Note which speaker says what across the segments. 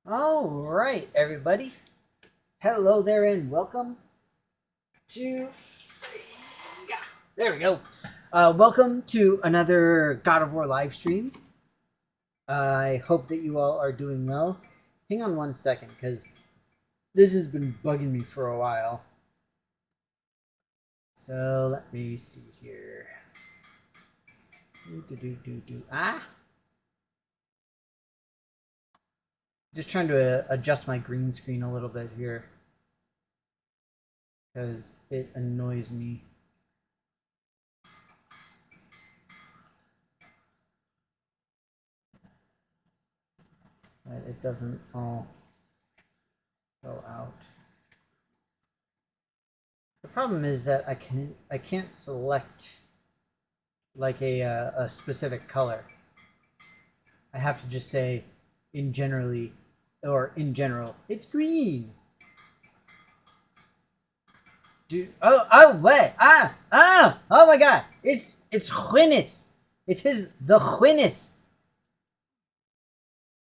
Speaker 1: All right, everybody. Hello there, and welcome to. Yeah, there we go. Welcome to another God of War live stream. I hope that you all are doing well. Hang on one second, because this has been bugging me for a while. So let me see here. Just trying to adjust my green screen a little bit here, because it annoys me. That it doesn't all go out. The problem is that I can't select like a specific color. I have to just say in general, it's green. Dude, wait, oh my god, it's Juenis. It is the Juenis.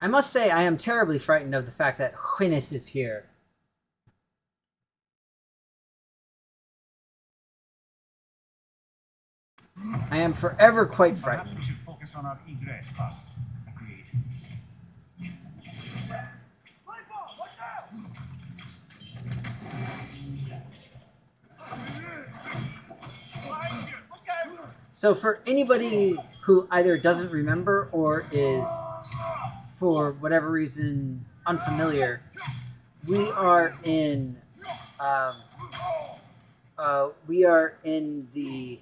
Speaker 1: I must say I am terribly frightened of the fact that Juenis is here. I am forever quite frightened.
Speaker 2: Perhaps we should focus on our egress first. Agreed.
Speaker 1: So for anybody who either doesn't remember or is, for whatever reason, unfamiliar, we are in the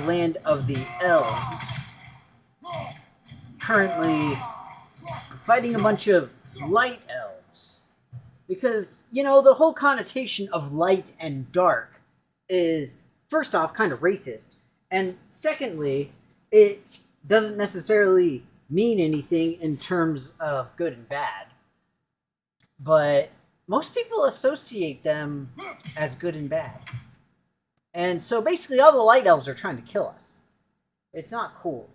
Speaker 1: land of the elves, currently fighting a bunch of light elves, because, you know, the whole connotation of light and dark is, first off, kind of racist, and secondly, it doesn't necessarily mean anything in terms of good and bad, but most people associate them as good and bad. And so basically all the light elves are trying to kill us. It's not cool.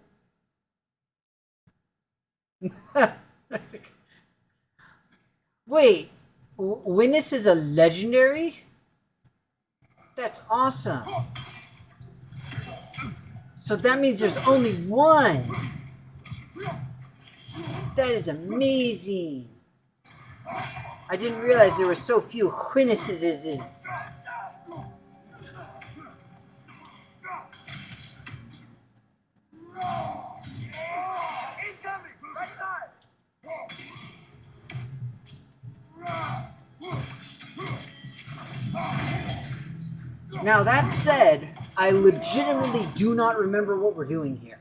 Speaker 1: Wait, Witness is a legendary? That's awesome. So that means there's only one. That is amazing. I didn't realize there were so few Witnesses. Now, that said, I legitimately do not remember what we're doing here.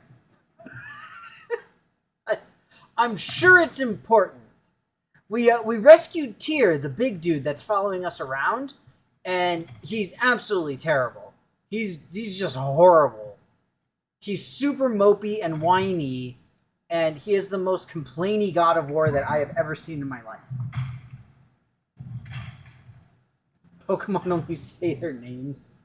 Speaker 1: I'm sure it's important. We rescued Tyr, the big dude that's following us around, and he's absolutely terrible. He's just horrible. He's super mopey and whiny, and he is the most complainy God of War that I have ever seen in my life. Pokemon only say their names.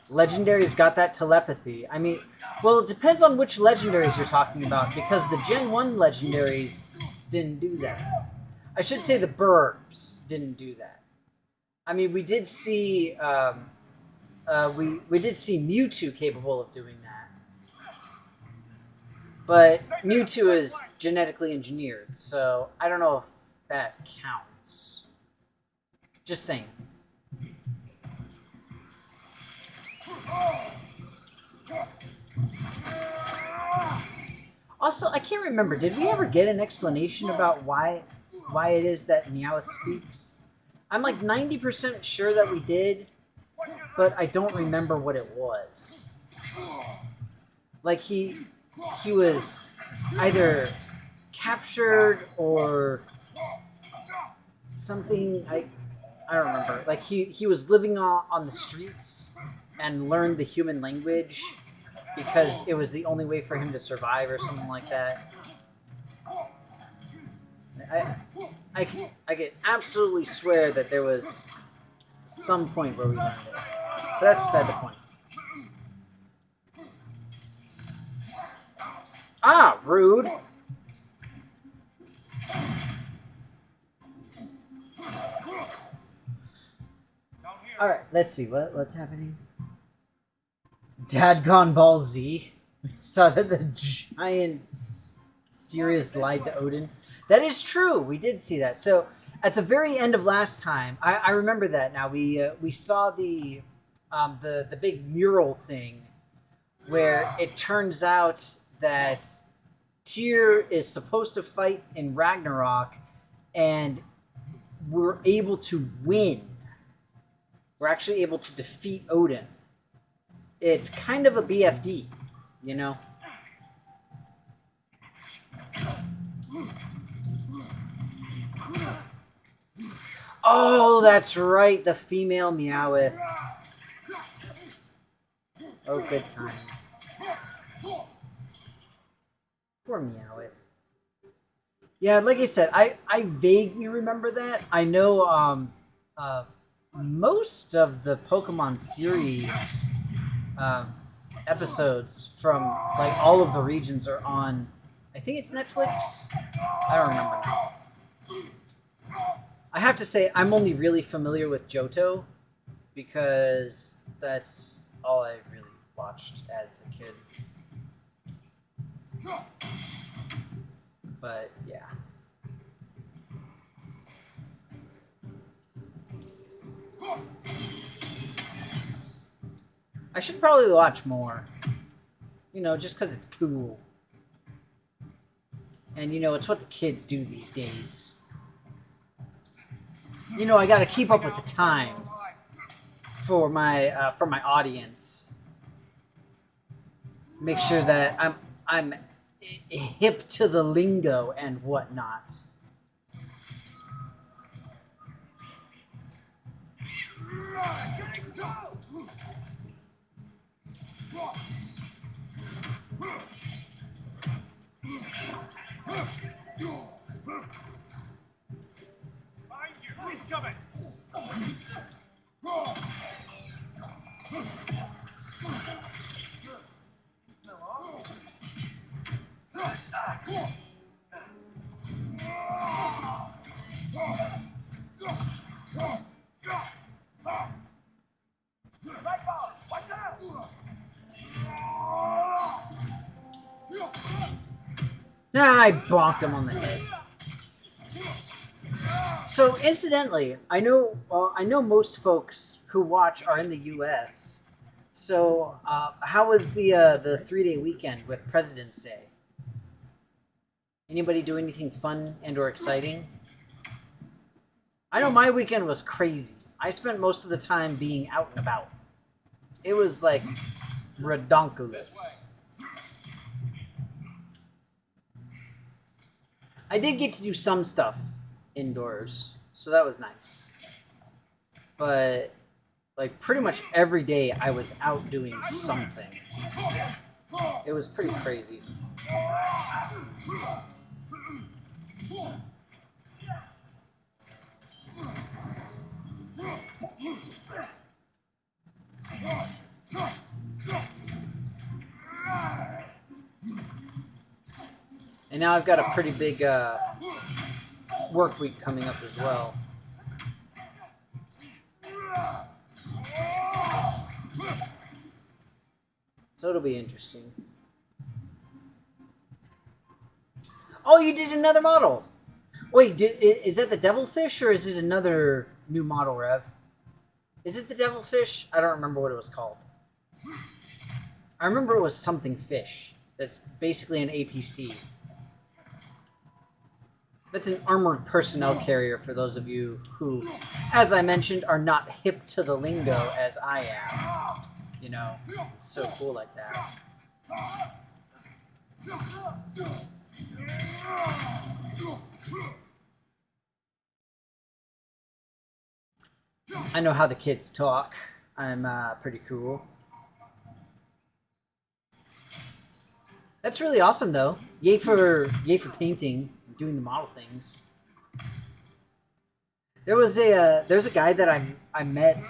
Speaker 1: Legendaries got that telepathy. I mean, well, it depends on which legendaries you're talking about, because the Gen 1 legendaries didn't do that. I should say the Burbs didn't do that. I mean, we did see we did see Mewtwo capable of doing that, but Mewtwo is genetically engineered, so I don't know if that counts. Just saying. Also, I can't remember. Did we ever get an explanation about why it is that Meowth speaks? I'm like 90% sure that we did, but I don't remember what it was. Like he was either captured or something. I don't remember. Like he was living on the streets and learned the human language because it was the only way for him to survive or something like that. I can absolutely swear that there was some point where we learned it. But that's beside the point. Ah, rude. Alright, let's see. What's happening? Dadgone Ball Z. Saw that the giant Sirius lied to Odin. That is true. We did see that. So at the very end of last time, I remember that now. We saw the big mural thing where it turns out that Tyr is supposed to fight in Ragnarok, and we're able to win. We're actually able to defeat Odin. It's kind of a BFD, you know? Oh, that's right, the female Meowth. Oh, good times. Poor Meowth. Yeah, like I said, I vaguely remember that. I know most of the Pokemon series episodes from like all of the regions are on, I think it's Netflix. I don't remember now. I have to say I'm only really familiar with Johto because that's all I really watched as a kid. But yeah. I should probably watch more. You know, just because it's cool. And you know, it's what the kids do these days. You know, I gotta keep up with the times for my audience. Make sure that I'm hip to the lingo and whatnot. Nah, I bonked him on the head. So, incidentally, I know most folks who watch are in the U.S. So, how was the 3-day weekend with President's Day? Anybody do anything fun and or exciting? I know my weekend was crazy. I spent most of the time being out and about. It was like redonkulous. I did get to do some stuff indoors, so that was nice. But like pretty much every day I was out doing something. It was pretty crazy. And now I've got a pretty big work week coming up as well. So it'll be interesting. Oh, you did another model! Wait, is that the Devilfish or is it another new model, Rev? Is it the Devilfish? I don't remember what it was called. I remember it was something fish. That's basically an APC. That's an armored personnel carrier for those of you who, as I mentioned, are not hip to the lingo as I am. You know, it's so cool like that. I know how the kids talk. I'm pretty cool. That's really awesome, though. Yay for painting, doing the model things. There's a guy that I met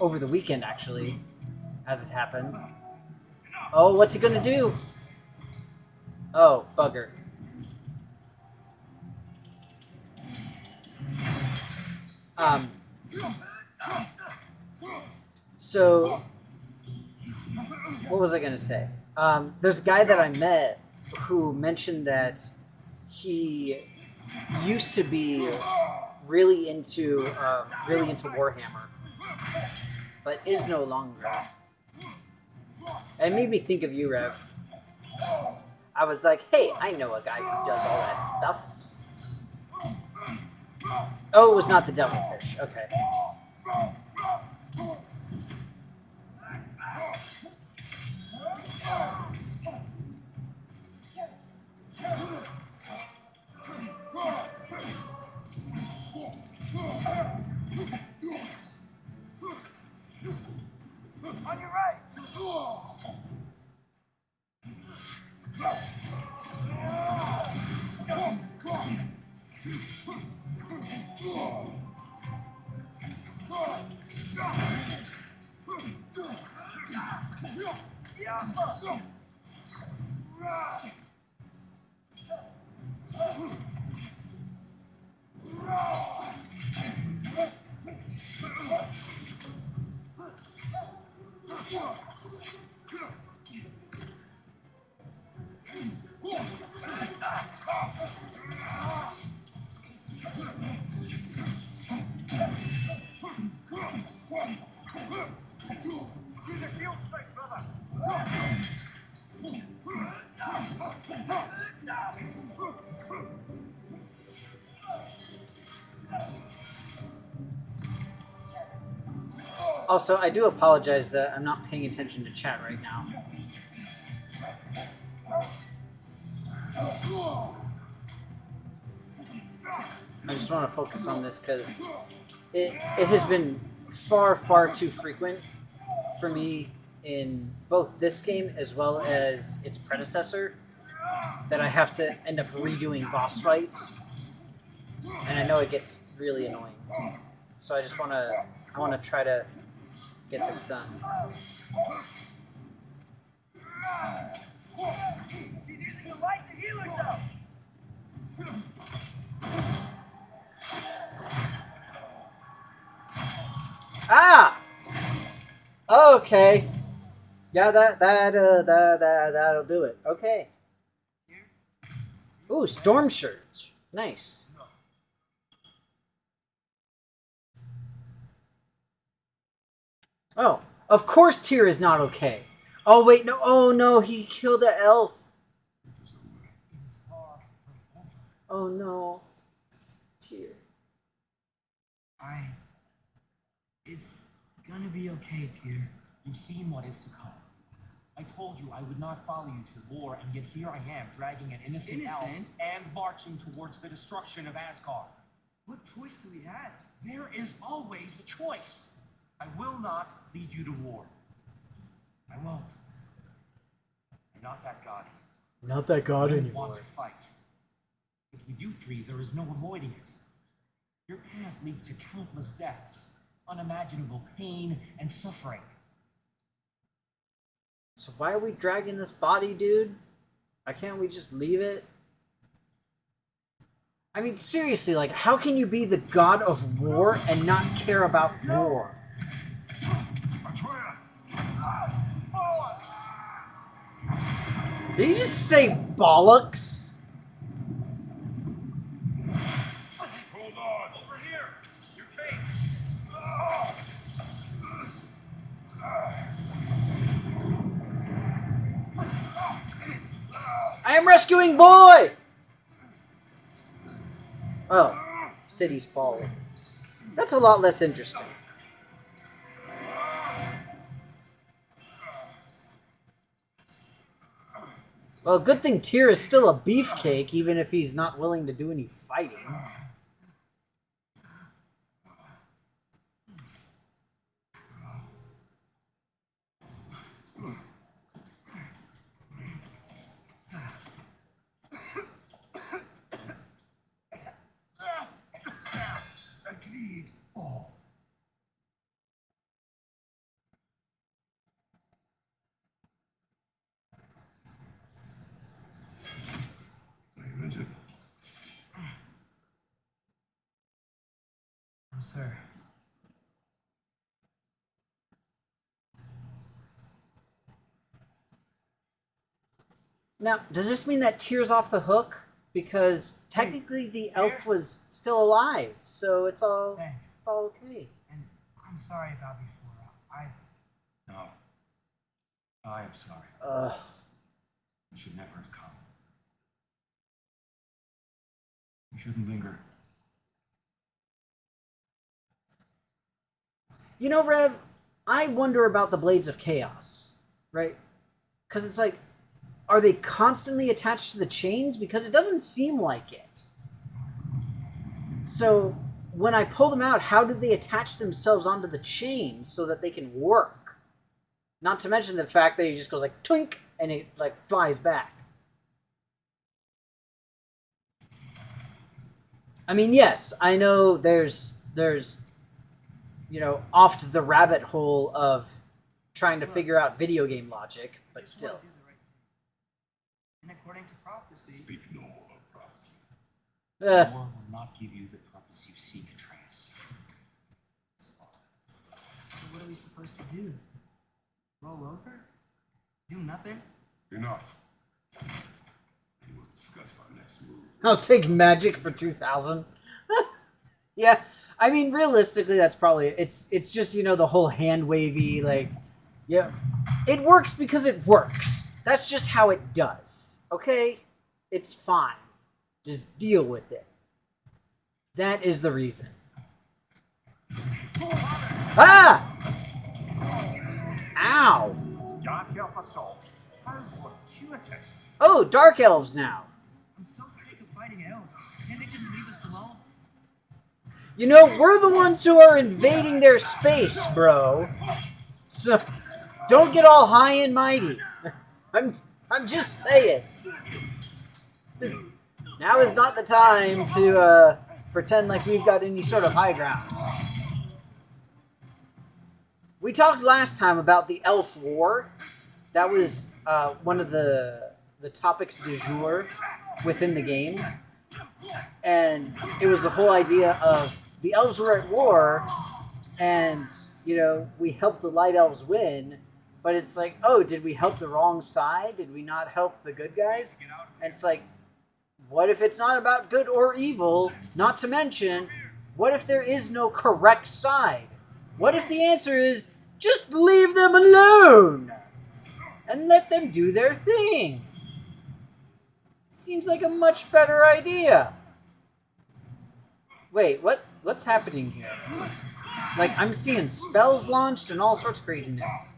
Speaker 1: over the weekend, actually, as it happens. Oh, what's he gonna do? Oh, bugger. Um, so, what was I going to say? There's a guy that I met who mentioned that he used to be really into Warhammer, but is no longer. It made me think of you, Rev. I was like, hey, I know a guy who does all that stuff. Oh, it was not the devilfish. Okay.
Speaker 2: On your right. Use a shield strike, brother.
Speaker 1: Also, I do apologize that I'm not paying attention to chat right now. I just want to focus on this because it has been far too frequent for me in both this game as well as its predecessor that I have to end up redoing boss fights, and I know it gets really annoying. So I want to try to get this done.
Speaker 2: She's using the light to heal herself.
Speaker 1: Ah! Okay. Yeah, that'll do it. Okay. Ooh, storm surge. Nice. Oh, of course Tyr is not okay. Oh wait, no. Oh no, he killed an elf. Oh no. Tyr.
Speaker 3: It's gonna be okay, Tyr. You've seen what is to come. I told you I would not follow you to war, and yet here I am, dragging an innocent elf and marching towards the destruction of Asgard.
Speaker 2: What choice do we have?
Speaker 3: There is always a choice. I will not lead you to war. I won't. I'm not that god.
Speaker 1: Not that god
Speaker 3: I
Speaker 1: anymore.
Speaker 3: want to fight. But with you three, there is no avoiding it. Your path leads to countless deaths, unimaginable pain and suffering.
Speaker 1: So why are we dragging this body, dude? Why can't we just leave it? I mean, seriously, like, how can you be the god of war and not care about war? Did he just say bollocks?
Speaker 2: Hold on. Over here. Your chain.
Speaker 1: I am rescuing boy! Oh, city's falling. That's a lot less interesting. Well, good thing Tyr is still a beefcake, even if he's not willing to do any fighting.
Speaker 2: Agreed. Oh.
Speaker 3: sir.
Speaker 1: Now, does this mean that Tyr's off the hook? Because technically the elf was still alive, so it's all
Speaker 3: Thanks.
Speaker 1: it's all okay.
Speaker 3: And I'm sorry about before. No. I am sorry.
Speaker 1: Ugh.
Speaker 3: You should never have come. You shouldn't linger.
Speaker 1: You know, Rev, I wonder about the Blades of Chaos, right? Because it's like, are they constantly attached to the chains? Because it doesn't seem like it. So when I pull them out, how do they attach themselves onto the chains so that they can work? Not to mention the fact that it just goes like twink and it like flies back. I mean, yes, I know there's you know, off the rabbit hole of trying to figure out video game logic, but still.
Speaker 3: And according to prophecy,
Speaker 2: Speak no of prophecy.
Speaker 3: war will not give you the purpose you seek, Atreus. So what are we supposed to do? Roll over? Do nothing?
Speaker 2: Enough. We will discuss our next move.
Speaker 1: I'll take magic for 2,000. Yeah, I mean, realistically, that's probably it's just, you know, the whole hand wavy, like, yeah, it works because it works. That's just how it does. Okay, it's fine. Just deal with it. That is the reason. Ah! Ow!
Speaker 2: Dark elf assault. Fortuitous.
Speaker 1: Oh, dark elves now.
Speaker 3: I'm so sick of fighting elves. Can't they just leave us alone?
Speaker 1: You know, we're the ones who are invading their space, bro. So, don't get all high and mighty. I'm just saying. Now is not the time to pretend like we've got any sort of high ground. We talked last time about the Elf War. That was one of the topics du jour within the game. And it was the whole idea of the elves were at war, and, you know, we helped the light elves win, but it's like, oh, did we help the wrong side? Did we not help the good guys? And it's like, what if it's not about good or evil? Not to mention, what if there is no correct side? What if the answer is, just leave them alone and let them do their thing? Seems like a much better idea. Wait, what's happening here? Like, I'm seeing spells launched and all sorts of craziness.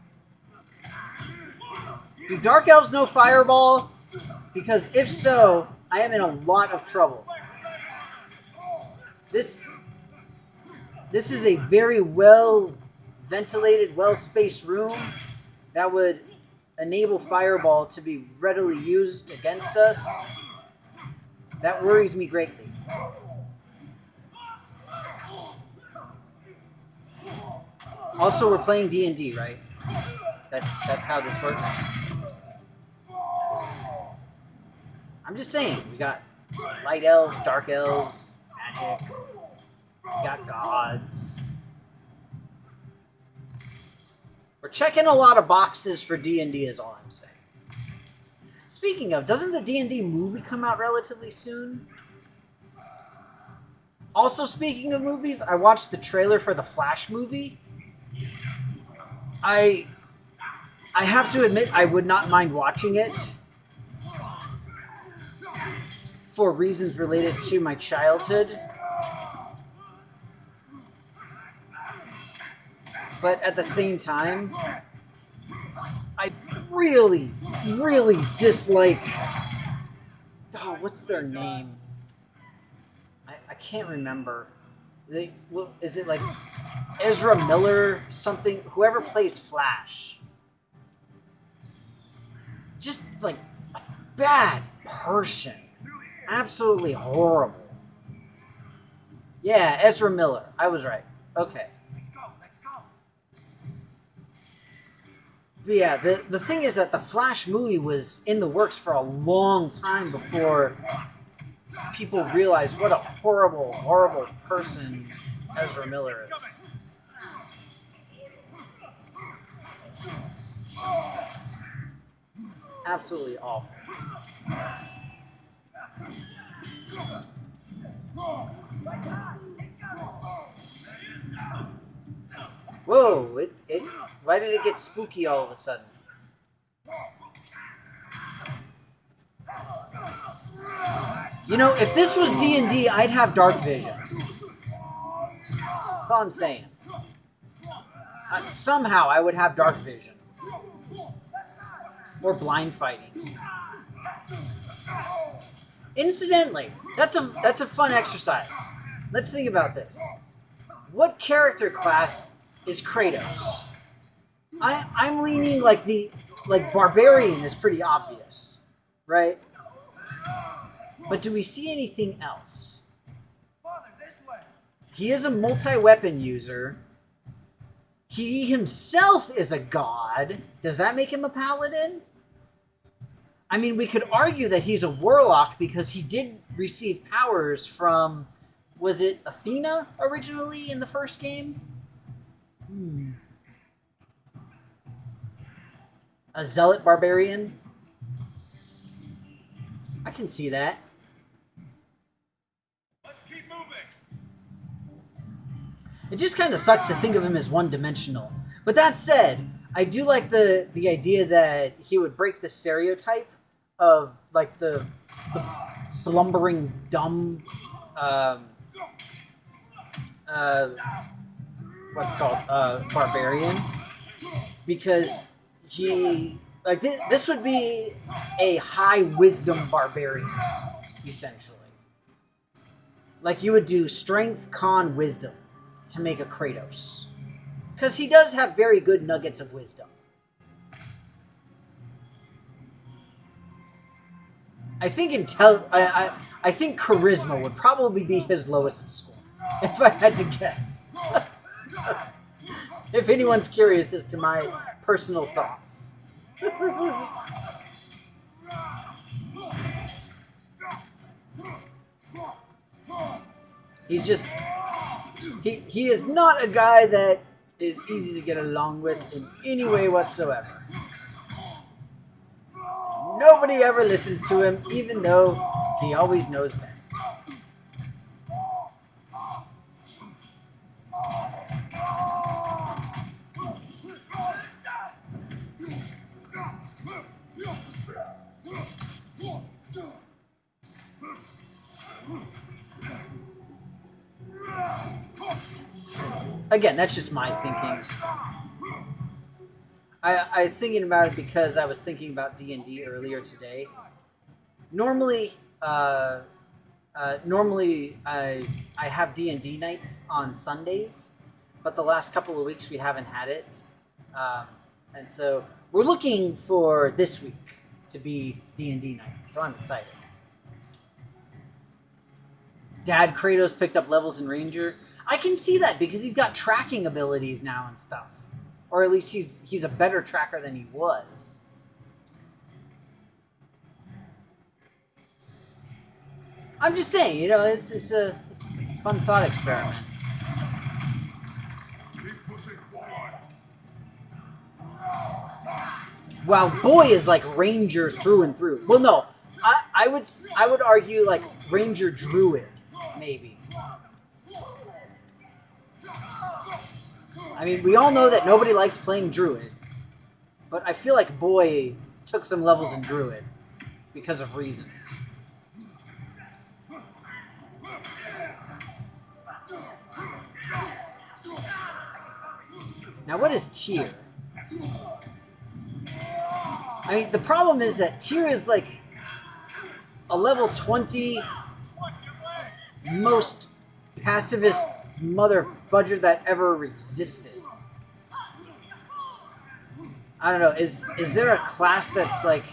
Speaker 1: Do Dark Elves know Fireball? Because if so, I am in a lot of trouble. This is a very well-ventilated, well-spaced room that would enable Fireball to be readily used against us. That worries me greatly. Also, we're playing D&D, right? That's how this works. I'm just saying, we got light elves, dark elves, magic, we got gods. We're checking a lot of boxes for D&D is all I'm saying. Speaking of, doesn't the D&D movie come out relatively soon? Also, speaking of movies, I watched the trailer for the Flash movie. I have to admit, I would not mind watching it for reasons related to my childhood. But at the same time, I really, really dislike... Oh, what's their name? I can't remember. Is it like Ezra Miller something? Whoever plays Flash. Just like a bad person. Absolutely horrible. Yeah, Ezra Miller. I was right. Okay.
Speaker 2: Let's go.
Speaker 1: But yeah, the thing is that the Flash movie was in the works for a long time before people realized what a horrible, horrible person Ezra Miller is. It's absolutely awful. Whoa! Why did it get spooky all of a sudden? You know, if this was D&D, I'd have dark vision. That's all I'm saying. Somehow I would have dark vision. Or blind fighting. Incidentally, that's a fun exercise. Let's think about this. What character class is Kratos? I'm leaning like barbarian is pretty obvious, right? But do we see anything else? He is a multi-weapon user. He himself is a god. Does that make him a paladin? I mean, we could argue that he's a warlock because he did receive powers from, was it Athena originally in the first game? A zealot barbarian? I can see that.
Speaker 2: Let's keep moving.
Speaker 1: It just kind of sucks to think of him as one-dimensional. But that said, I do like the idea that he would break the stereotype of like the blumbering, dumb, what's it called, barbarian, because he this would be a high wisdom barbarian, essentially. Like you would do strength, con, wisdom to make a Kratos, because he does have very good nuggets of wisdom. I think I think charisma would probably be his lowest score, if I had to guess. If anyone's curious as to my personal thoughts. He's just... He is not a guy that is easy to get along with in any way whatsoever. Nobody ever listens to him, even though he always knows best. Again, that's just my thinking. I was thinking about it because I was thinking about D&D earlier today. Normally, I have D&D nights on Sundays, but the last couple of weeks we haven't had it, and so we're looking for this week to be D&D night. So I'm excited. Dad Kratos picked up levels in Ranger. I can see that because he's got tracking abilities now and stuff. Or at least he's a better tracker than he was. I'm just saying, you know, it's a fun thought experiment. Wow, boy is like Ranger through and through. Well, no, I would argue like Ranger Druid, maybe. I mean, we all know that nobody likes playing Druid, but I feel like Boy took some levels in Druid because of reasons. Now, what is Tyr? I mean, the problem is that Tyr is like a level 20 most pacifist mother fudger that ever existed. I don't know. Is there a class that's like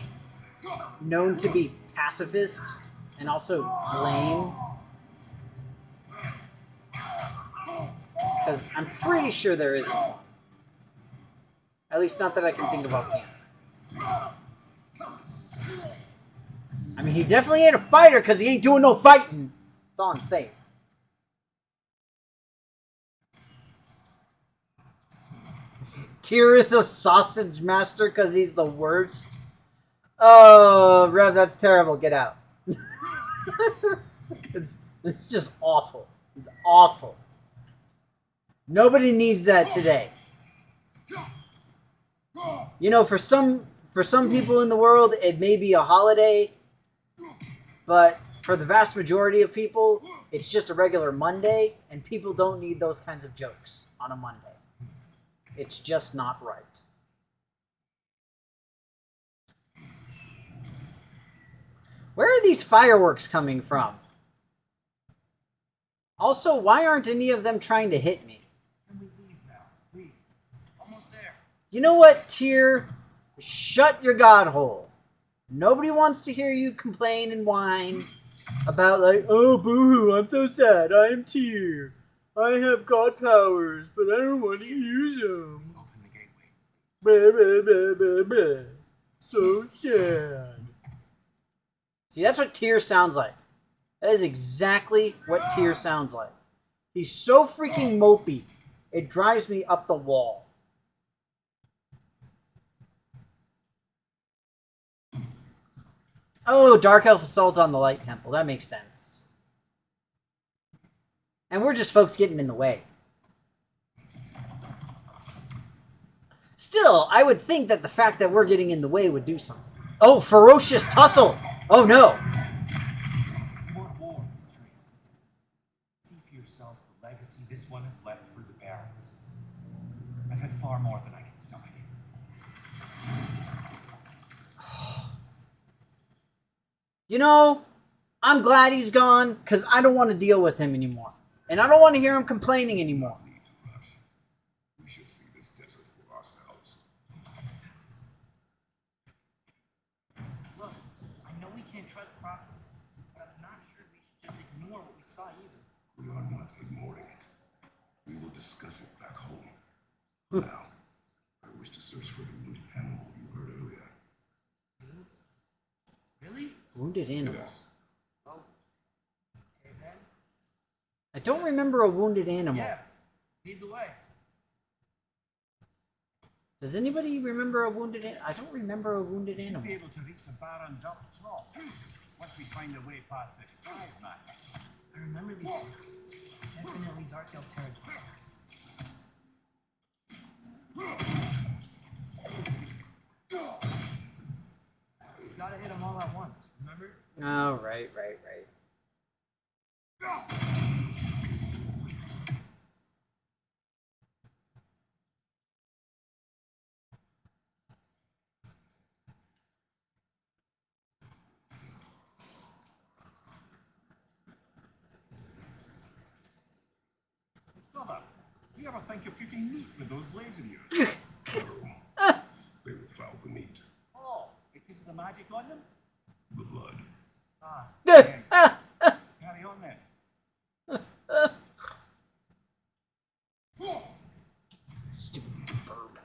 Speaker 1: known to be pacifist and also lame? Because I'm pretty sure there isn't one. At least not that I can think of offhand. I mean, he definitely ain't a fighter because he ain't doing no fighting. That's all I'm saying. Tyr is a sausage master because he's the worst. Oh, Rev, that's terrible. Get out. It's just awful. It's awful. Nobody needs that today. You know, for some people in the world, it may be a holiday, but for the vast majority of people, it's just a regular Monday, and people don't need those kinds of jokes on a Monday. It's just not right. Where are these fireworks coming from? Also, why aren't any of them trying to hit me?
Speaker 3: Can we leave now, please? Almost there.
Speaker 1: You know what, Tyr? Shut your god hole. Nobody wants to hear you complain and whine about like, oh, boo-hoo, I'm so sad. I am Tyr. I have god powers, but I don't want to use them.
Speaker 3: Open the gateway.
Speaker 1: Blah, blah, blah, blah, blah. So sad. See, that's what Tyr sounds like. That is exactly what Tyr sounds like. He's so freaking mopey. It drives me up the wall. Oh, Dark Elf Assault on the Light Temple. That makes sense. And we're just folks getting in the way. Still, I would think that the fact that we're getting in the way would do something. Oh, ferocious tussle! Oh no!
Speaker 3: More war, Trace. See for yourself the legacy this one has left for the Barons. I've had far more than I can stomach.
Speaker 1: You know, I'm glad he's gone, because I don't want to deal with him anymore. And I don't want to hear him complaining anymore.
Speaker 2: No need to rush. We should see this desert for ourselves.
Speaker 3: Look, I know we can't trust prophecy, but I'm not sure we should just ignore what we saw either.
Speaker 2: We are not ignoring it. We will discuss it back home. Now, I wish to search for the wounded animal you heard earlier.
Speaker 3: Really?
Speaker 1: Wounded animal.
Speaker 2: Yes.
Speaker 3: Well, okay then.
Speaker 1: I don't remember a wounded animal.
Speaker 3: Yeah, lead the way.
Speaker 1: Does anybody remember a wounded animal? I don't remember a wounded
Speaker 3: We should
Speaker 1: animal.
Speaker 3: be able to reach the Barons up the top. Once we find a way past this drive, man. I remember these things. Definitely Dark Elf territory. Gotta hit them all at once, remember?
Speaker 1: Oh, right.
Speaker 3: Brother, you ever think of cooking meat with those blades in yours?
Speaker 2: They will foul the meat,
Speaker 3: Oh, because of the magic on them?
Speaker 2: the blood.
Speaker 3: Ah, yes. Carry on then.
Speaker 1: Stupid bird.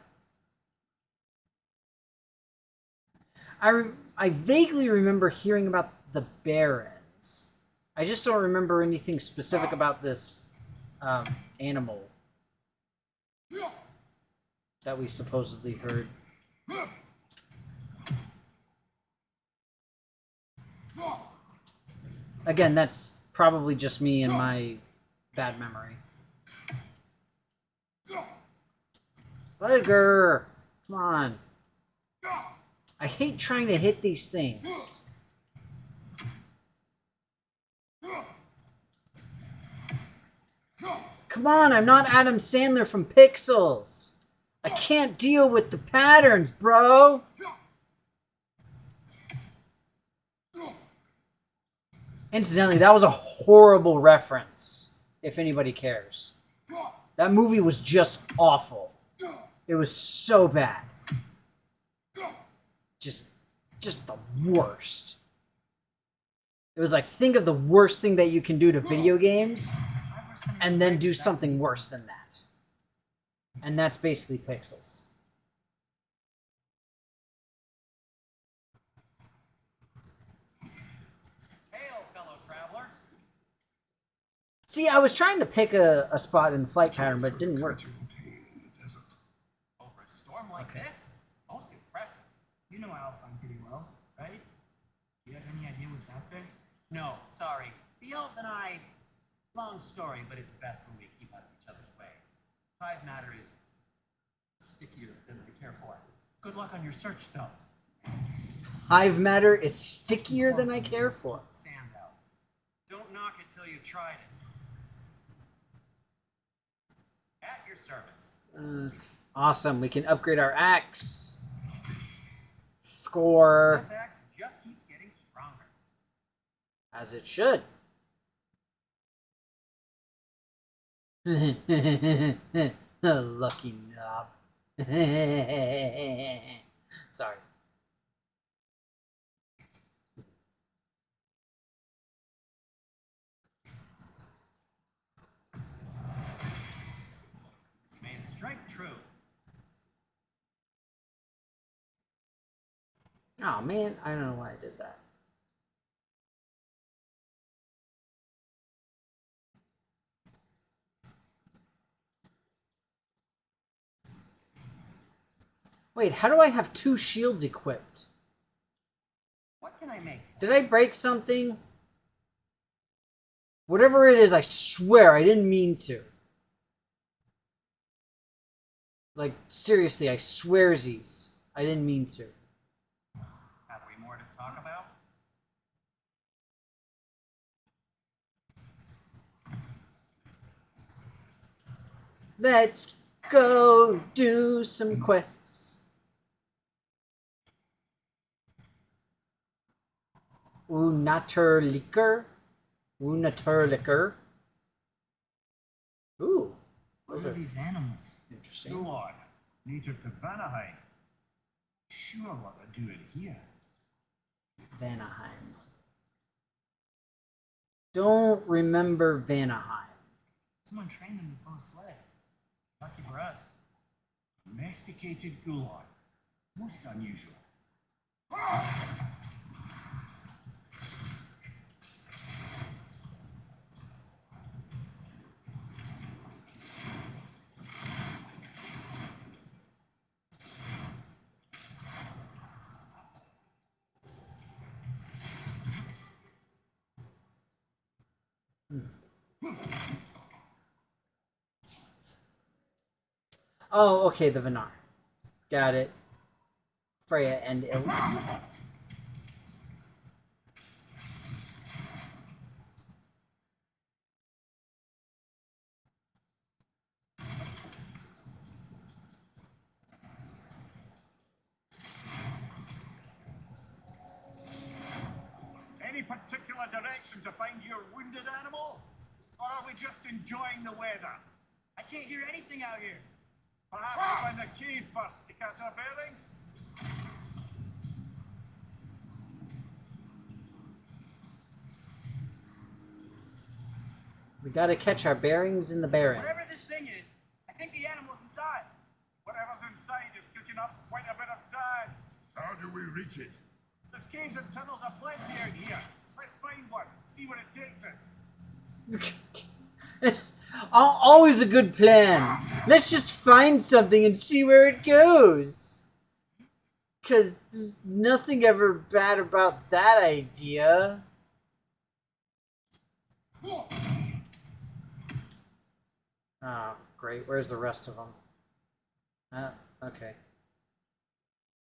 Speaker 1: I vaguely remember hearing about the Barons. I just don't remember anything specific about this animal that we supposedly heard. Again, that's probably just me and my bad memory. Edgar! Come on. I hate trying to hit these things. Come on, I'm not Adam Sandler from Pixels. I can't deal with the patterns, bro. Incidentally, that was a horrible reference, if anybody cares. That movie was just awful. It was so bad. Just the worst. It was like, think of the worst thing that you can do to video games, and then do something worse than that. And that's basically Pixels.
Speaker 3: Hail, fellow travelers.
Speaker 1: See, I was trying to pick a spot in the flight pattern, but it didn't work.
Speaker 2: Creature in pain in the desert.
Speaker 3: Over this? Most impressive.
Speaker 4: You know I'll find pretty well, right? Do you have any idea what's out there?
Speaker 3: No, sorry. The elves and I, long story, but it's best when we keep out of each other's way. Hive matter is stickier than I care for. Good luck on your search, though.
Speaker 1: Hive matter is stickier than I care for.
Speaker 3: Sand out. Don't knock it till you've tried it. At your service.
Speaker 1: Awesome. We can upgrade our axe. Score.
Speaker 3: This axe just keeps getting stronger.
Speaker 1: As it should. Lucky knob. Sorry.
Speaker 3: May it strike true.
Speaker 1: Oh man, I don't know why I did that. Wait, how do I have 2 shields equipped?
Speaker 3: What can I make?
Speaker 1: Did I break something? Whatever it is, I swear I didn't mean to. Like, seriously, I swearsies. I didn't mean to.
Speaker 3: Have we more to talk about?
Speaker 1: Let's go do some quests. Unaturliker. Unaturliker. Ooh.
Speaker 4: What are these animals?
Speaker 1: Interesting.
Speaker 5: Lord, native to Vanaheim. Sure what they're doing here.
Speaker 1: Vanaheim. Don't remember Vanaheim.
Speaker 4: Someone trained them to pull a sled. Lucky for us.
Speaker 5: Domesticated Gulon. Most unusual.
Speaker 1: Oh, okay, the Venar. Got it. Freya and Il.
Speaker 5: Any particular direction to find your wounded animal? Or are we just enjoying the weather?
Speaker 4: I can't hear anything out here.
Speaker 5: Perhaps we'll find the cave first to catch our bearings?
Speaker 1: We gotta catch our bearings in the barrens.
Speaker 4: Whatever this thing is, I think the animal's inside.
Speaker 5: Whatever's inside is cooking up quite a bit of sand.
Speaker 2: How do we reach it?
Speaker 5: There's caves and tunnels aplenty out here. Let's find one, see where it takes us.
Speaker 1: It's always a good plan. Let's just find something and see where it goes. Because there's nothing ever bad about that idea. Oh, great. Where's the rest of them? Okay.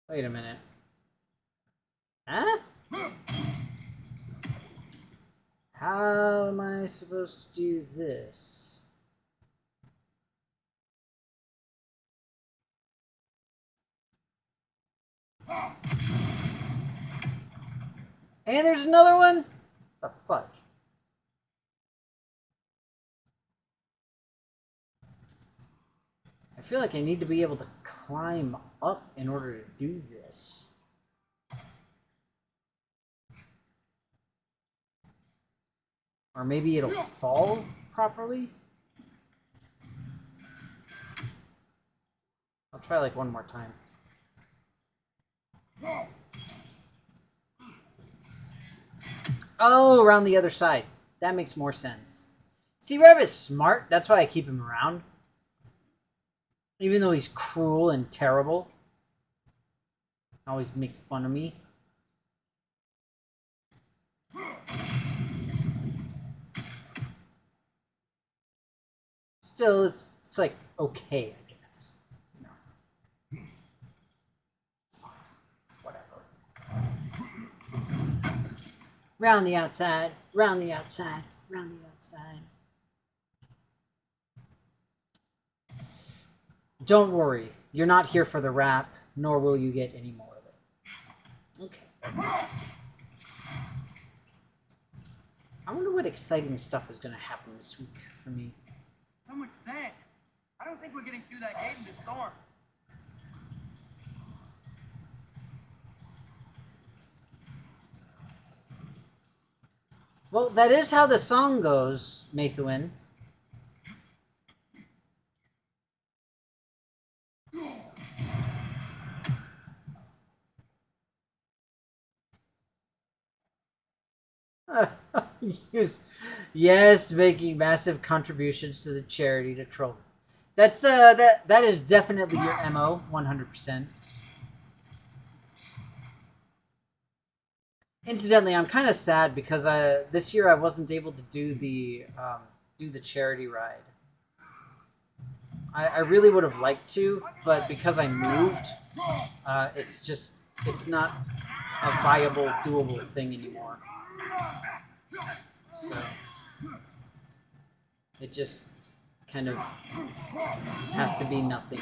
Speaker 1: Wait a minute. Huh? How am I supposed to do this? And there's another one? The fudge. I feel like I need to be able to climb up in order to do this. Or maybe it'll fall properly? I'll try like one more time. Oh, around the other side. That makes more sense. See, Rev is smart. That's why I keep him around. Even though he's cruel and terrible. Always makes fun of me. Still, it's like okay, I guess. You know. Fine. Whatever. Round the outside, round the outside, round the outside. Don't worry, you're not here for the rap, nor will you get any more of it. Okay. I wonder what exciting stuff is going to happen this week for me.
Speaker 4: So much sand. I don't think we're getting through that gate in this storm.
Speaker 1: Well, that is how the song goes, Mathewin. Yes, making massive contributions to the charity to troll. That's that is definitely your MO, 100%. Incidentally, I'm kind of sad because this year I wasn't able to do the charity ride. I really would have liked to, but because I moved, it's not a viable, doable thing anymore. So it just kind of has to be nothing.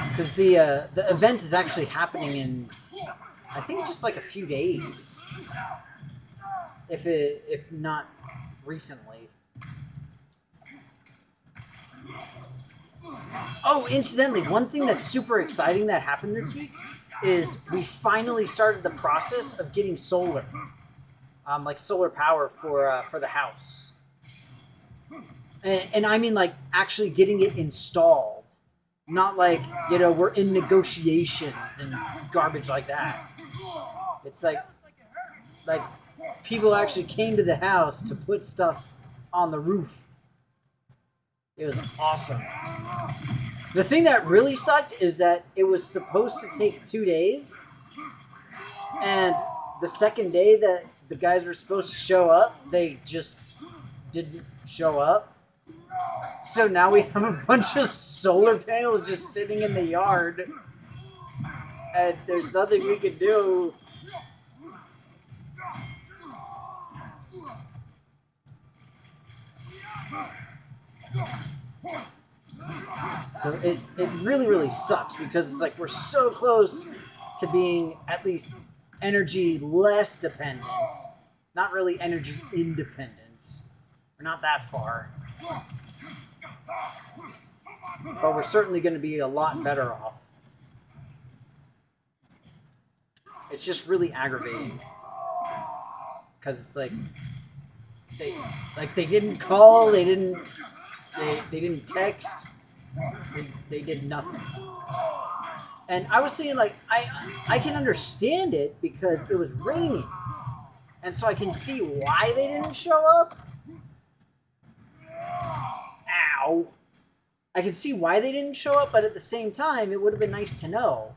Speaker 1: Because the event is actually happening in, I think, just like a few days, if not recently. Oh, incidentally, one thing that's super exciting that happened this week is we finally started the process of getting solar, like solar power for the house, and I mean like actually getting it installed, not like we're in negotiations and garbage like that. It's like people actually came to the house to put stuff on the roof. It was awesome. The thing that really sucked is that it was supposed to take 2 days, and the second day that the guys were supposed to show up, they just didn't show up. So now we have a bunch of solar panels just sitting in the yard, and there's nothing we can do. So it really, really sucks because it's like we're so close to being at least energy less dependent. Not really energy independent. We're not that far. But we're certainly going to be a lot better off. It's just really aggravating. Because it's like they didn't call, they didn't text. They did nothing. And I was saying, like, I can understand it because it was raining. And so I can see why they didn't show up. Ow. I can see why they didn't show up, but at the same time, it would have been nice to know.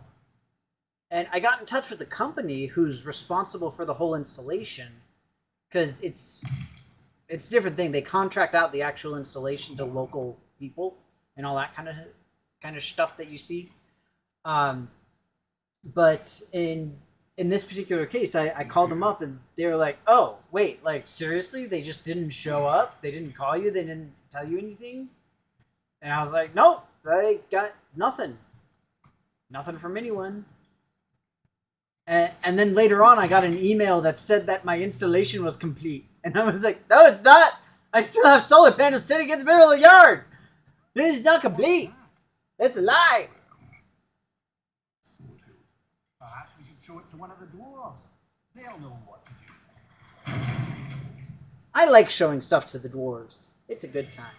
Speaker 1: And I got in touch with the company who's responsible for the whole installation. Because it's a different thing. They contract out the actual installation to local people and all that kind of stuff that you see. But in this particular case, I called them up and they were like, "Oh, wait, like seriously? They just didn't show up? They didn't call you? They didn't tell you anything?" And I was like, "Nope, I got nothing. Nothing from anyone." And then later on, I got an email that said that my installation was complete. And I was like, "No, it's not. I still have solar panels sitting in the middle of the yard. It is not complete. It's a lie."
Speaker 5: Perhaps we should show it to one of the dwarves. They'll know what to do.
Speaker 1: I like showing stuff to the dwarves. It's a good time.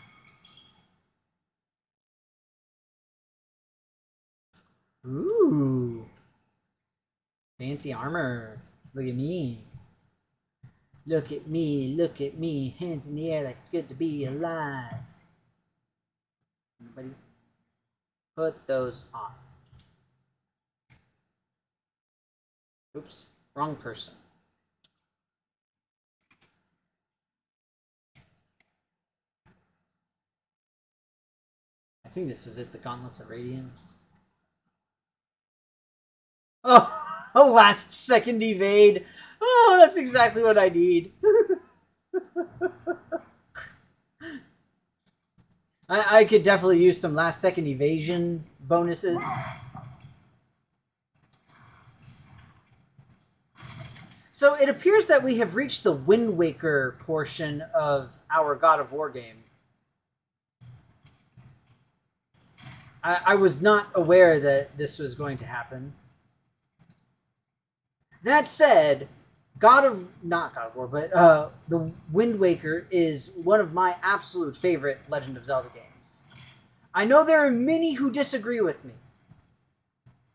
Speaker 1: Ooh. Fancy armor. Look at me. Look at me, hands in the air like it's good to be alive. Anybody? Put those on. Oops, wrong person. I think this was it, the Gauntlets of Radiance. Oh, a last second evade. Oh, that's exactly what I need. I could definitely use some last second evasion bonuses. So it appears that we have reached the Wind Waker portion of our God of War game. I was not aware that this was going to happen. That said, not God of War, but the Wind Waker is one of my absolute favorite Legend of Zelda games. I know there are many who disagree with me.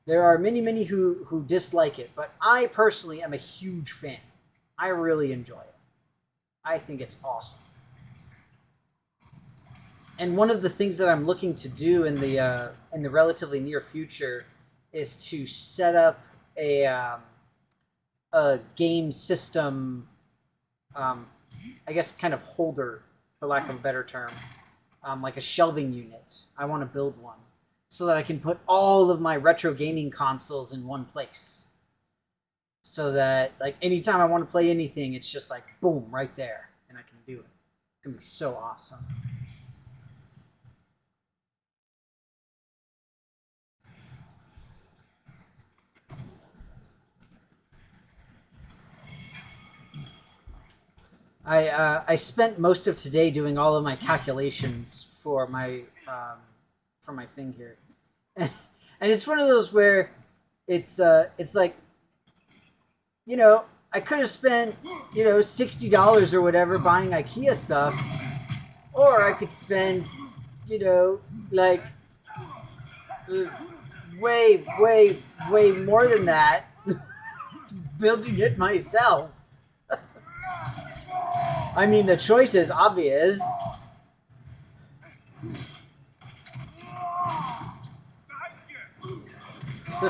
Speaker 1: There are many who dislike it, but I personally am a huge fan. I really enjoy it. I think it's awesome. And one of the things that I'm looking to do in the relatively near future is to set up a game system, I guess, kind of holder, for lack of a better term, like a shelving unit. I want to build one so that I can put all of my retro gaming consoles in one place. So that, like, anytime I want to play anything, it's just like, boom, right there, and I can do it. It's going to be so awesome. I spent most of today doing all of my calculations for my thing here, and it's one of those where it's like, you know, I could have spent, you know, $60 or whatever buying IKEA stuff, or I could spend, you know, like way more than that building it myself. I mean, the choice is obvious. So,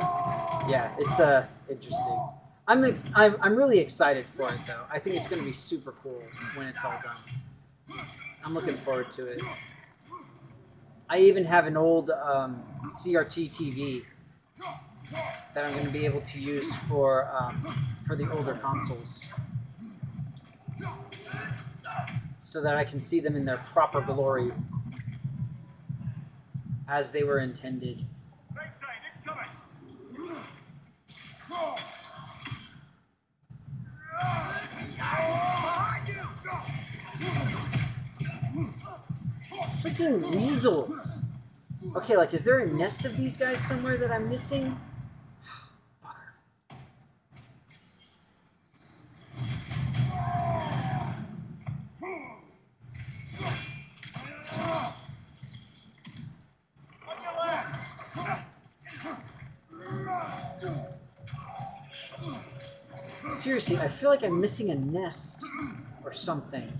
Speaker 1: yeah, it's interesting. I'm really excited for it though. I think it's going to be super cool when it's all done. I'm looking forward to it. I even have an old CRT TV that I'm going to be able to use for the older consoles, so that I can see them in their proper glory as they were intended. Freaking weasels! Okay, like, is there a nest of these guys somewhere that I'm missing? Seriously, I feel like I'm missing a nest or something.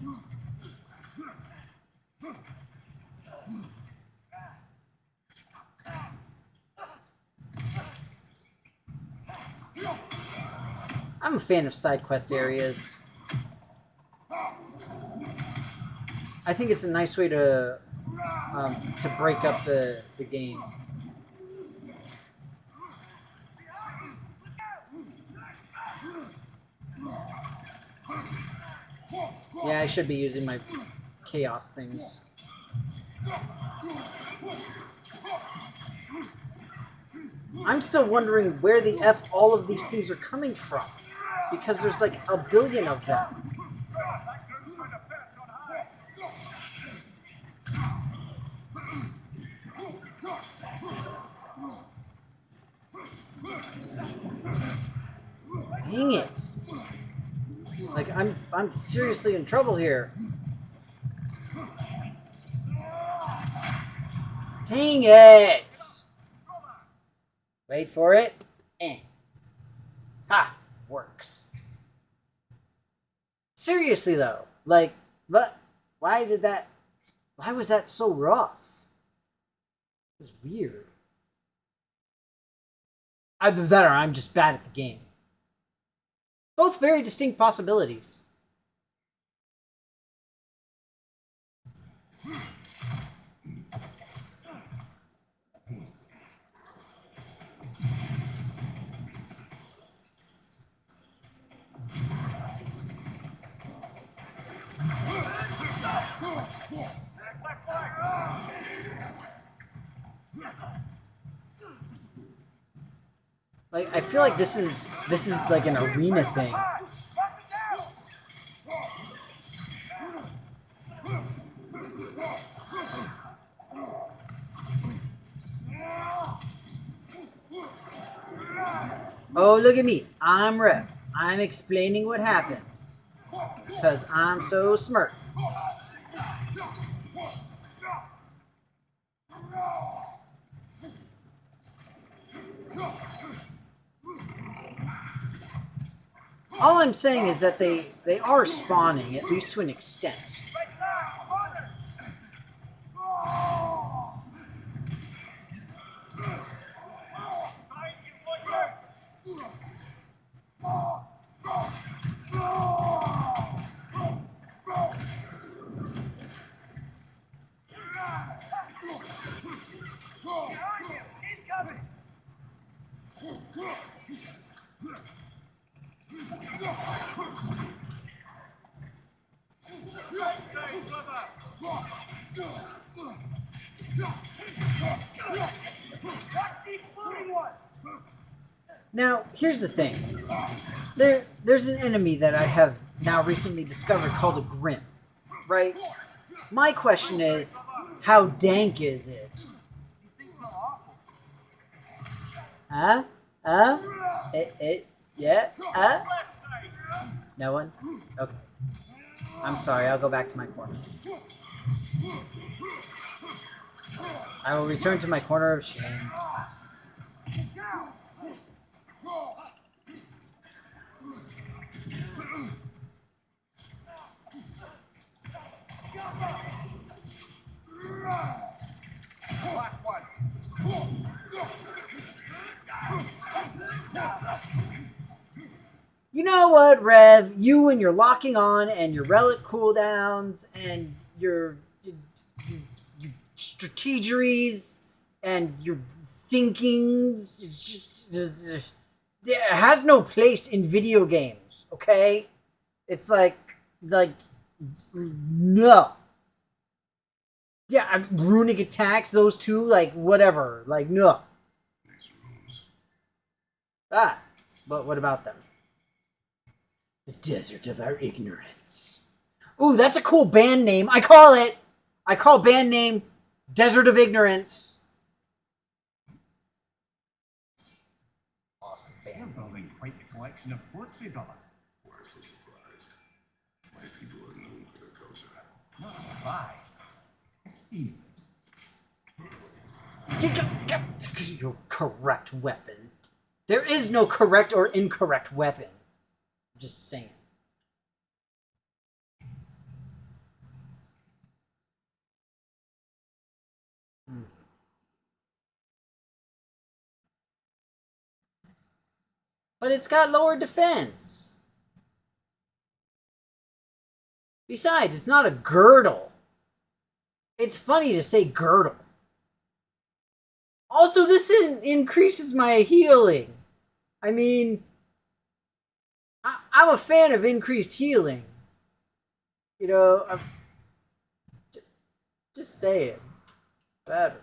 Speaker 1: I'm a fan of side quest areas. I think it's a nice way to break up the game. Yeah, I should be using my chaos things. I'm still wondering where the F all of these things are coming from, because there's like a billion of them. Dang it. Like, I'm seriously in trouble here. Dang it! Wait for it. Ha! Works. seriously though, like, but why was that so rough? It was weird. Either that or I'm just bad at the game. Both very distinct possibilities. Like, I feel like this is like an arena thing. Oh, look at me. I'm Rep. I'm explaining what happened. Because I'm so smart. All I'm saying is that they are spawning, at least to an extent. Now, here's the thing. There's an enemy that I have now recently discovered called a Grim, right? My question is, how dank is it? Huh? Yeah? No one? Okay. I'm sorry, I'll go back to my corner. I will return to my corner of shame. You know what, Rev? You and your locking on and your relic cooldowns and your strategeries and your thinkings. It's just it has no place in video games. Okay, it's like no. Yeah, runic attacks. Those two, like whatever. Like no.
Speaker 2: These rooms.
Speaker 1: Ah, but what about them? The desert of our ignorance. Ooh, that's a cool band name. I call band name Desert of Ignorance. Awesome
Speaker 5: You're
Speaker 1: band.
Speaker 5: building quite the collection of poetry, brother.
Speaker 2: Why so surprised? My people are known for their culture.
Speaker 5: Not surprised. Esteem.
Speaker 1: Your correct weapon. There is no correct or incorrect weapon. I'm just saying. But it's got lower defense. Besides, it's not a girdle. It's funny to say girdle. Also, this increases my healing. I mean, I'm a fan of increased healing. You know, I'm just saying. Better.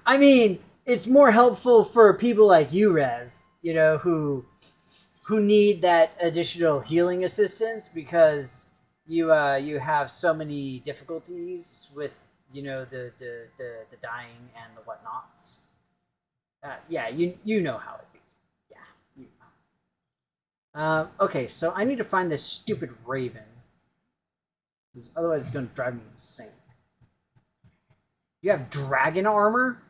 Speaker 1: I mean, it's more helpful for people like you, Rev, you know, who need that additional healing assistance because you have so many difficulties with, you know, the dying and the whatnots. Yeah, you know how it be. Yeah, you know. Okay, so I need to find this stupid raven, because otherwise it's going to drive me insane. You have dragon armor?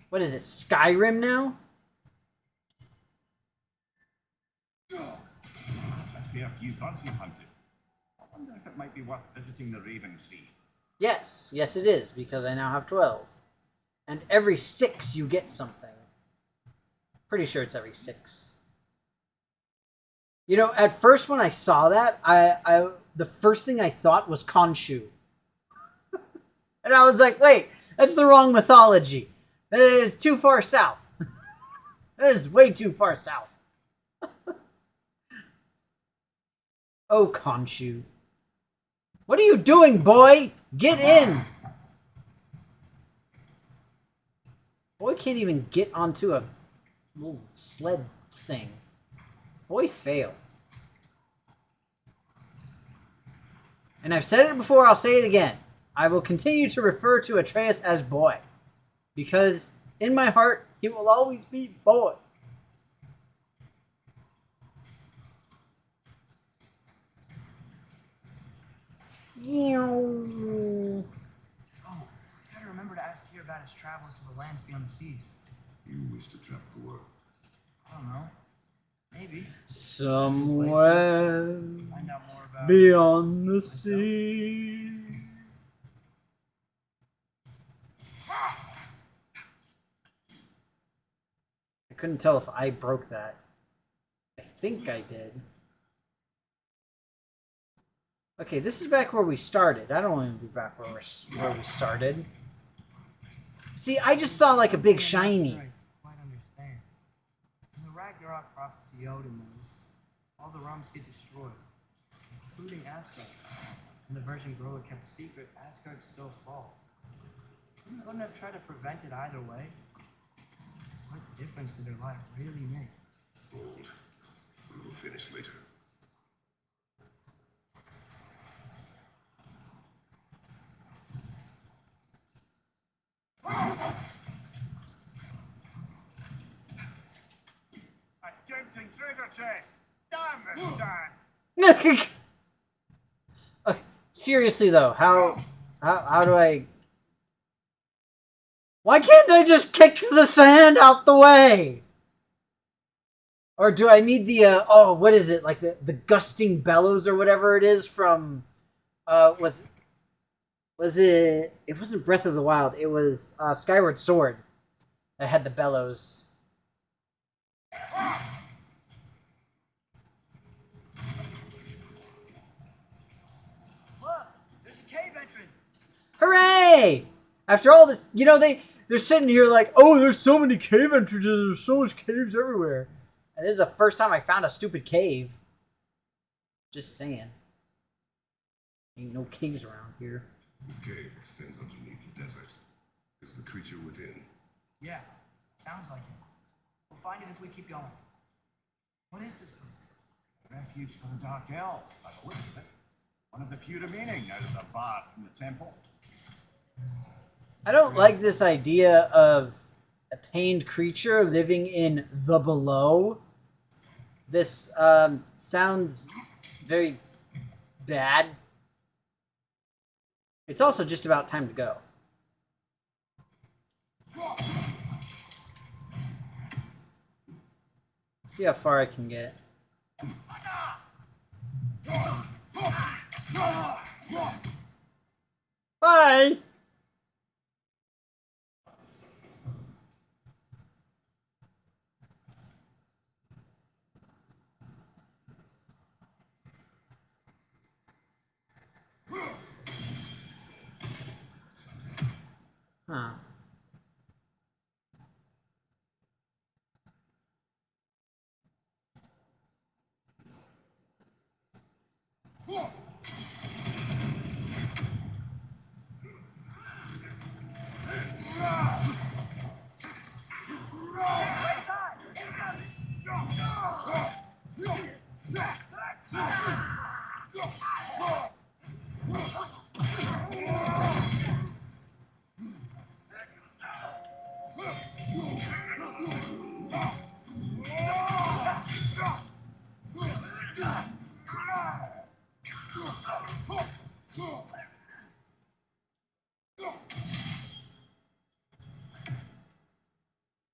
Speaker 1: What is it, Skyrim now?
Speaker 5: That's a fair few birds you've hunted. I wonder if it might be worth visiting the Raven Tree.
Speaker 1: Yes, yes it is, because I now have 12. And every 6 you get something. Pretty sure it's every 6. You know, at first when I saw that, I the first thing I thought was Khonshu. And I was like, wait, that's the wrong mythology. That is too far south. That is way too far south. Oh, Khonshu. What are you doing, boy? Get in! Boy can't even get onto a little sled thing. Boy failed. And I've said it before, I'll say it again. I will continue to refer to Atreus as boy. Because in my heart, he will always be boy.
Speaker 4: Oh, gotta remember to ask Tyr about his travels to the lands beyond the seas.
Speaker 2: You wish to travel the world.
Speaker 4: I don't know. Maybe.
Speaker 1: Somewhere
Speaker 4: Find out more about
Speaker 1: beyond the sea. I couldn't tell if I broke that. I think I did. Okay, this is back where we started. I don't want to be back where we started. See, I just saw like a big shiny.
Speaker 4: I quite understand. In the Ragnarok prophecy Odin knows, all the realms get destroyed, including Asgard. And the version Groa kept a secret, Asgard still falls. Wouldn't have tried to prevent it either way. What difference did their life really make?
Speaker 2: Hold. We will finish later.
Speaker 5: A tempting treasure chest! Damn this sand!
Speaker 1: Seriously though, how do I? Why can't I just kick the sand out the way? Or do I need the oh, what is it, like the gusting bellows or whatever it is from was it wasn't Breath of the Wild, it was Skyward Sword that had the bellows.
Speaker 4: Look! There's a cave entrance!
Speaker 1: Hooray! After all this, you know, they're sitting here like, oh, there's so many cave entrances, there's so much caves everywhere. And this is the first time I found a stupid cave. Just saying. Ain't no caves around here.
Speaker 2: This cave extends underneath the desert. Is the creature within?
Speaker 4: Yeah, sounds like it. We'll find it if we keep going. What is this place?
Speaker 5: Refuge for the Dark Elves, by the looks of it. One of the few remaining out of the bar from the temple.
Speaker 1: I don't like this idea of a pained creature living in the below. This sounds very bad. It's also just about time to go. See how far I can get. Bye! Huh.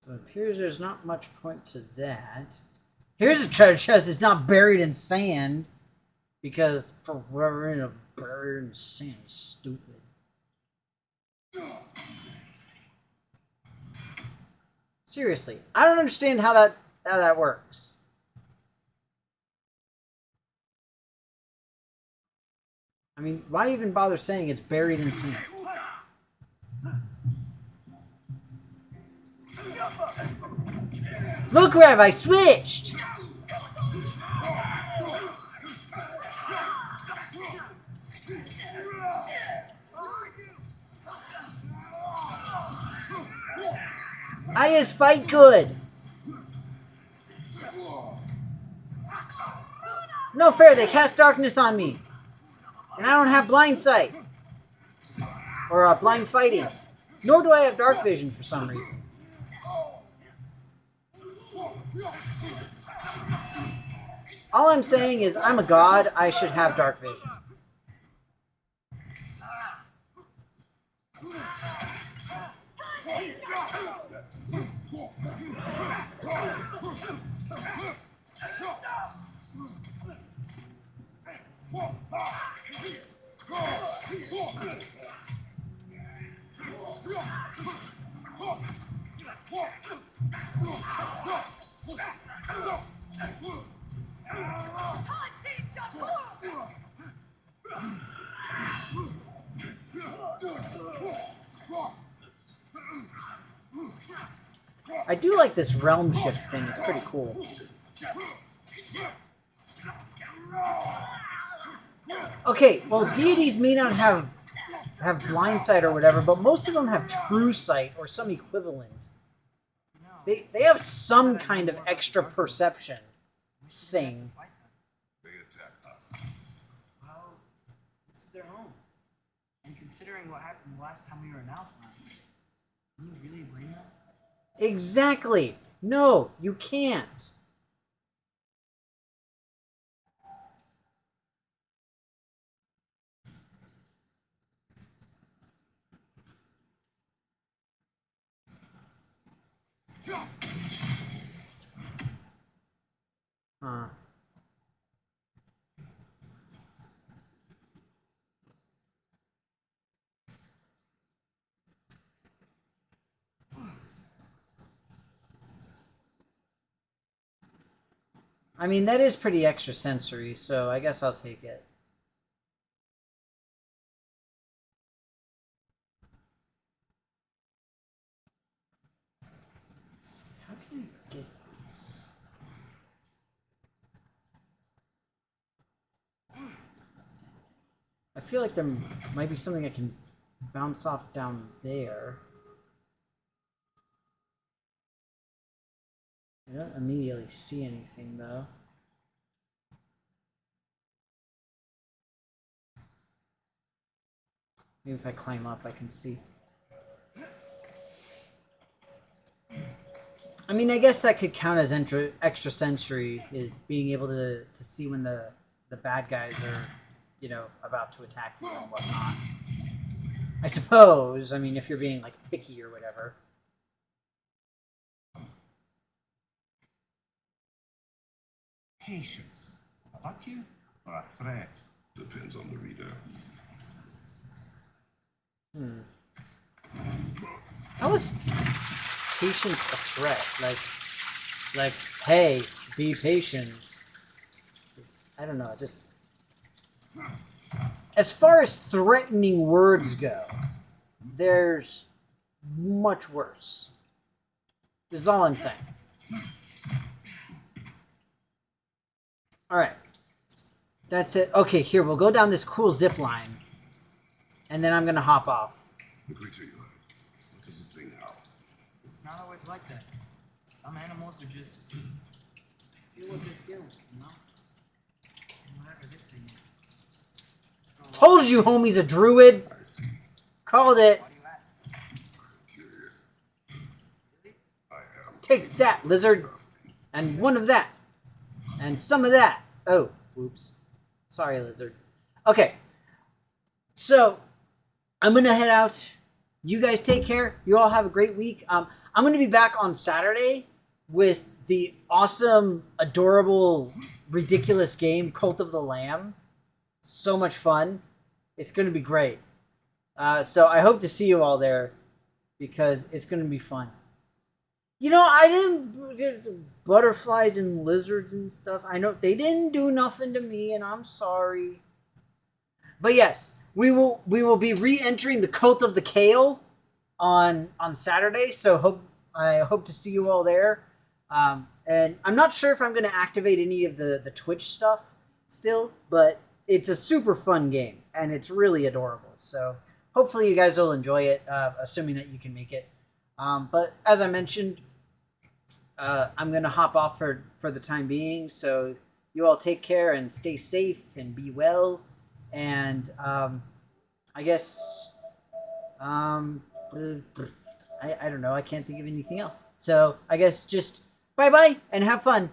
Speaker 1: So it appears there's not much point to that. Here's a treasure chest that's not buried in sand. Because for whatever reason, buried in sand is stupid. Seriously, I don't understand how that works. I mean, why even bother saying it's buried in sand? Look, Rev, I switched! I just fight good. No fair, they cast darkness on me. And I don't have blind sight. Or blind fighting. Nor do I have dark vision for some reason. All I'm saying is I'm a god, I should have dark vision. I do like this realm shift thing, it's pretty cool. Okay, well, deities may not have blind sight or whatever, but most of them have true sight or some equivalent. They have some kind of extra perception thing.
Speaker 2: They attack us.
Speaker 4: Well, this is their home. And considering what happened the last time we were in Alpha, can you really blame them?
Speaker 1: Exactly. No, you can't. Huh. I mean, that is pretty extrasensory, so I guess I'll take it. How can I get these? I feel like there might be something I can bounce off down there. I don't immediately see anything, though. Maybe if I climb up, I can see. I mean, I guess that could count as extrasensory, is being able to see when the bad guys are, you know, about to attack you and whatnot. I suppose. I mean, if you're being, like, picky or whatever.
Speaker 5: Patience. A virtue or a threat?
Speaker 2: Depends on the reader.
Speaker 1: How is patience a threat? Like, hey, be patient. I don't know, just... As far as threatening words go, there's much worse. This is all I'm saying. Alright. That's it. Okay, here, we'll go down this cool zip line. And then I'm gonna hop off.
Speaker 2: The creature you have. What does it say now?
Speaker 4: It's not always like that. Some animals are just... They feel what they're feeling, you know? And whatever this thing is.
Speaker 1: Told you, homie's a druid.
Speaker 2: I see.
Speaker 1: Called it.
Speaker 4: Why do you ask?
Speaker 2: Curious.
Speaker 4: Really?
Speaker 2: I am.
Speaker 1: Take that, lizard. And one of that. And some of that. Oh, whoops. Sorry, lizard. Okay. So, I'm going to head out. You guys take care. You all have a great week. I'm going to be back on Saturday with the awesome, adorable, ridiculous game Cult of the Lamb. So much fun. It's going to be great. So I hope to see you all there because it's going to be fun. You know, I didn't butterflies and lizards and stuff. I know they didn't do nothing to me, and I'm sorry. But yes, we will be re-entering the Cult of the Kale on Saturday. So I hope to see you all there. And I'm not sure if I'm going to activate any of the Twitch stuff still, but it's a super fun game and it's really adorable. So hopefully you guys will enjoy it, assuming that you can make it. But as I mentioned, I'm going to hop off for the time being. So you all take care and stay safe and be well. And I guess I don't know. I can't think of anything else. So I guess just bye-bye and have fun.